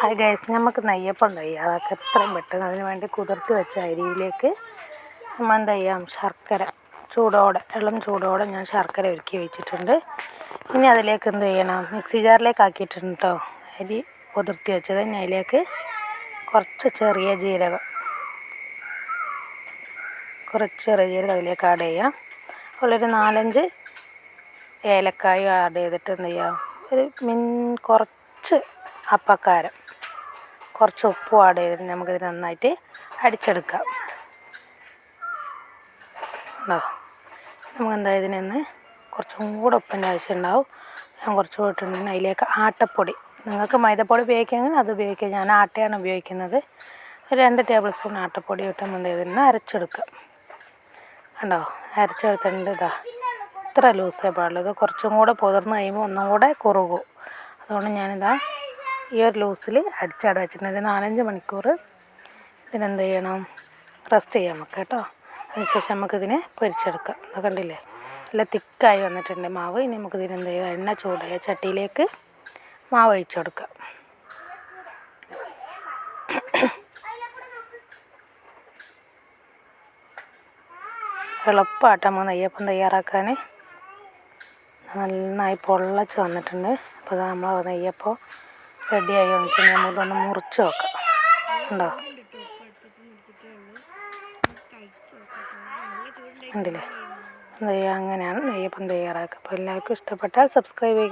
Hi guys, നമുക്ക് നെയ്യപ്പം തയ്യാറാക്കാം എത്രയും പെട്ടെന്ന്. അതിന് വേണ്ടി കുതിർത്തി വെച്ച അരിയിലേക്ക് നമ്മൾ എന്ത് ചെയ്യാം, ശർക്കര ഇളം ചൂടോടെ ഞാൻ ശർക്കര ഒരുക്കി വെച്ചിട്ടുണ്ട്. ഇനി അതിലേക്ക് എന്ത് ചെയ്യണം, മിക്സി ജാറിലേക്ക് ആക്കിയിട്ടുണ്ട് കേട്ടോ അരി കുതിർത്തി വെച്ചത്. ഇനി അതിലേക്ക് കുറച്ച് ചെറിയ ജീരകം അതിലേക്ക് ആഡ് ചെയ്യാം. അതുപോലൊരു 4-5 ഏലക്കായും ആഡ് ചെയ്തിട്ട് എന്ത് ചെയ്യാം, കുറച്ച് അപ്പക്കാരം, കുറച്ച് ഉപ്പും ആഡ് ചെയ്തിട്ട് നമുക്കിത് നന്നായിട്ട് അടിച്ചെടുക്കാം. നമുക്ക് എന്താ ഇതിനൊന്ന് കുറച്ചും കൂടെ ഉപ്പിൻ്റെ ആവശ്യമുണ്ടാവും. ഞാൻ കുറച്ച് ഇട്ടിട്ടുണ്ടെങ്കിൽ അതിലേക്ക് ആട്ടപ്പൊടി, നിങ്ങൾക്ക് മൈദപ്പൊടി ഉപയോഗിക്കുകയാണെങ്കിൽ അത് ഉപയോഗിക്കുക. ഞാൻ ആട്ടയാണ് ഉപയോഗിക്കുന്നത്. 2 ടേബിൾ സ്പൂൺ ആട്ടപ്പൊടി ഇട്ട് നമ്മൾ ഇതിന് അരച്ചെടുക്കാം. കണ്ടോ, അരച്ചെടുത്തിട്ടുണ്ട്. ഇത്ര ലൂസേ പാടുള്ളൂ. ഇത് കുറച്ചും കൂടെ പുതിർന്ന് കഴിയുമ്പോൾ ഒന്നും കൂടെ കുറുകും. അതുകൊണ്ട് ഞാനിതാ ഈ ഒരു ലൂസിൽ അടിച്ചവിടെ വെച്ചിട്ടുണ്ട്. 4-5 മണിക്കൂർ ഇതിനെന്ത് ചെയ്യണം, റെസ്റ്റ് ചെയ്യാൻ വെക്കാം കേട്ടോ. അതിനുശേഷം നമുക്കിതിനെ പൊരിച്ചെടുക്കാം. അത് കണ്ടില്ലേ, നല്ല തിക്കായി വന്നിട്ടുണ്ട് മാവ്. ഇനി നമുക്കിതിനെന്ത് ചെയ്യാം, എണ്ണ ചൂടായ ചട്ടിയിലേക്ക് മാവ് ഒഴിച്ചു കൊടുക്കാം. എളുപ്പമായിട്ട് നമുക്ക് നെയ്യപ്പം തയ്യാറാക്കാൻ. നന്നായി പൊള്ളച്ച് വന്നിട്ടുണ്ട്. അപ്പോൾ നമ്മൾ നെയ്യപ്പം റെഡിയായി വന്നിട്ടുണ്ടെങ്കിൽ നമുക്കൊന്ന് മുറിച്ച് നോക്കാം. ഉണ്ടോ, ഉണ്ടല്ലേ. അങ്ങനെയാണ് നെയ്യപ്പം തയ്യാറാക്കുക. അപ്പോൾ എല്ലാവർക്കും ഇഷ്ടപ്പെട്ടാൽ സബ്സ്ക്രൈബ് ചെയ്യുക.